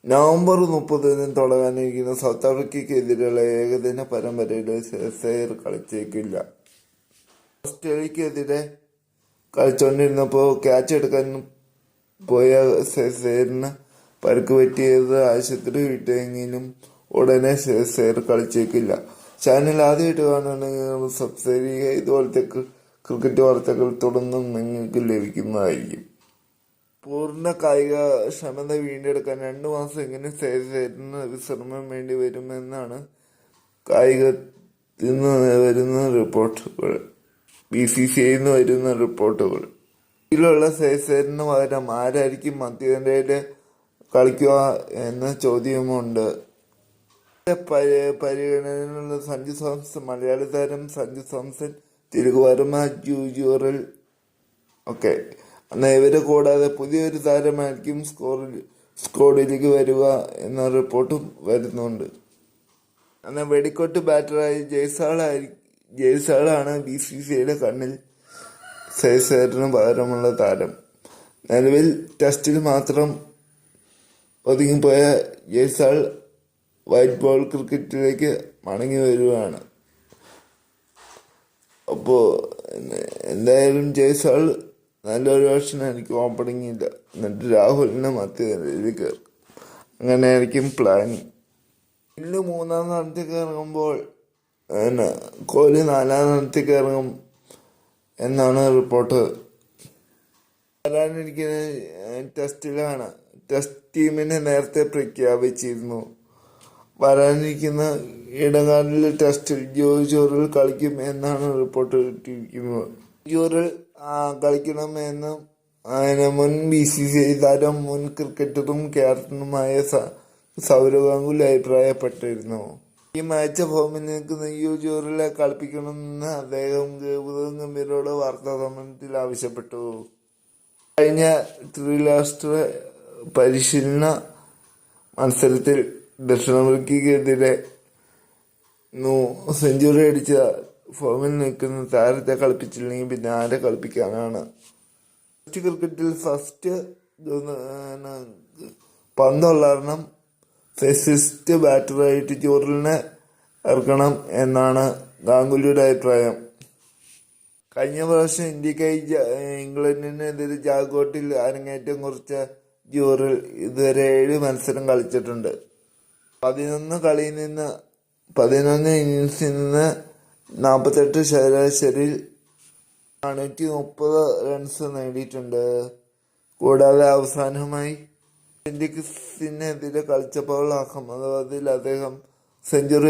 November 30-ന് തുടങ്ങാനിരിക്കുന്ന south ആഫ്രിക്കയ്ക്കെതിരെയുള്ള ഏകദിന പരമ്പരയിൽ share കളിച്ചേക്കില്ല. ഓസ്ട്രേലിയക്കെതിരെ കളിച്ചുകൊണ്ടിരുന്നപ്പോൾ catch എടുക്കാൻ പോയ സെയറിന് പരിക്ക് പറ്റിയത് ആശുപത്രി വിട്ടെങ്കിലും ഉടനെ സെയർ കളിച്ചേക്കില്ല. ചാനൽ ആദ്യമായിട്ട് കാണുകയാണെങ്കിൽ സബ്സ്ക്രൈബ് ചെയ്യുക. ഇതുപോലത്തെ ക്രിക്കറ്റ് വാർത്തകൾ തുടർന്നും നിങ്ങൾക്ക് ലഭിക്കുന്നതായിരിക്കും. പൂർണ്ണ കായിക ക്ഷമത വീണ്ടെടുക്കാൻ 2 മാസം എങ്ങനെ സെയറിന് വിശ്രമം വേണ്ടി വരുമെന്നാണ് കായികത്തിൽ നിന്ന് വരുന്ന റിപ്പോർട്ടുകൾ. BCCI വരുന്ന റിപ്പോർട്ടുകൾ. ഇതിലുള്ള സെയറിന് പകരം ആരായിരിക്കും മധ്യനിരയിൽ കളിക്കുക എന്ന ചോദ്യമുണ്ട്. പരിഗണനയിലുള്ള സഞ്ജു സാംസൺ, മലയാളി താരം സഞ്ജു സാംസൺ, തിലക് വർമ്മ, ജൂറൽ ഒക്കെ. എന്നാൽ ഇവരെ കൂടാതെ പുതിയൊരു താരമായിരിക്കും സ്ക്വാഡിലേക്ക് വരിക എന്ന റിപ്പോർട്ടും വരുന്നുണ്ട്. എന്നാൽ വെടിക്കോട്ട് ബാറ്ററായി ജയ്സാളാണ് BCCIയുടെ കണ്ണിൽ സെയറിന് പകരമുള്ള താരം. നിലവിൽ ടെസ്റ്റിൽ മാത്രം ഒതുങ്ങിപ്പോയ ജയ്സാൾ വൈറ്റ് ബോൾ ക്രിക്കറ്റിലേക്ക് മടങ്ങി വരികയാണ്. അപ്പോൾ എന്തായാലും ജയ്സാൾ നല്ലൊരു ഓപ്ഷനായിരിക്കും ഓപ്പണിങ്ങില്ല. എന്നിട്ട് രാഹുലിനെ മധ്യനിരയിലേക്ക് കയറും. അങ്ങനെയായിരിക്കും പ്ലാനിങ്. ഇന്ന് 3-ാം സ്ഥാനത്തേക്ക് ഇറങ്ങുമ്പോൾ കോഹ്ലി 4-ാം സ്ഥാനത്തേക്ക് ഇറങ്ങും എന്നാണ് റിപ്പോർട്ട്. വരാനിരിക്കുന്ന ടെസ്റ്റിലാണ്. ടെസ്റ്റ് ടീമിനെ നേരത്തെ പ്രഖ്യാപിച്ചിരുന്നു. വരാനിരിക്കുന്ന ഇടനാഴിലെ ടെസ്റ്റിൽ ജൂറൽ കളിക്കും എന്നാണ് റിപ്പോർട്ട് കിട്ടിയിരിക്കുന്നത്. ജൂറൽ കളിക്കണമെന്നും മുൻ BCCI താരം മുൻ ക്രിക്കറ്ററും ക്യാപ്റ്റനുമായ സൗരവ് ഗാംഗുലി അഭിപ്രായപ്പെട്ടിരുന്നു. ഈ മാച്ച് ഫോമിൽ നിൽക്കുന്ന ജൂറലെ കളിപ്പിക്കണമെന്ന് അദ്ദേഹം ഗൗതം ഗംഭീരോട് വാർത്താ സമ്മേളനത്തിൽ ആവശ്യപ്പെട്ടു. കഴിഞ്ഞ ത്രിരാഷ്ട്ര പരിശീലന മത്സരത്തിൽ ദക്ഷിണാഫ്രിക്കയ്ക്കെതിരെ സെഞ്ചുറി അടിച്ച ഫോമിൽ നിൽക്കുന്ന താരത്തെ കളിപ്പിച്ചില്ലെങ്കിൽ പിന്നെ ആരെ കളിപ്പിക്കാനാണ്? ടെസ്റ്റ് ക്രിക്കറ്റിൽ ഫസ്റ്റ് പന്തുള്ള കാരണം ഫെസിസ്റ്റ് ബാറ്ററായിട്ട് ജൂറലിനെ ഇറക്കണം എന്നാണ് ഗാംഗുലിയുടെ അഭിപ്രായം. കഴിഞ്ഞ പ്രാവശ്യം ഇന്ത്യക്കായി ഇംഗ്ലണ്ടിനെതിരെ ജാഗോട്ടിൽ അരങ്ങേറ്റം കുറിച്ച ജൂറൽ ഇതുവരെ 7 മത്സരം കളിച്ചിട്ടുണ്ട്. 11 ഇന്നിംഗ്സിൽ നിന്ന് 48 ശരാശരിയിൽ 430 റൺസ് നേടിയിട്ടുണ്ട്. കൂടാതെ അവസാനമായി ഇന്ത്യക്കെതിരെ കളിച്ചപ്പോൾ അഹമ്മദാബാദിൽ അദ്ദേഹം സെഞ്ചുറി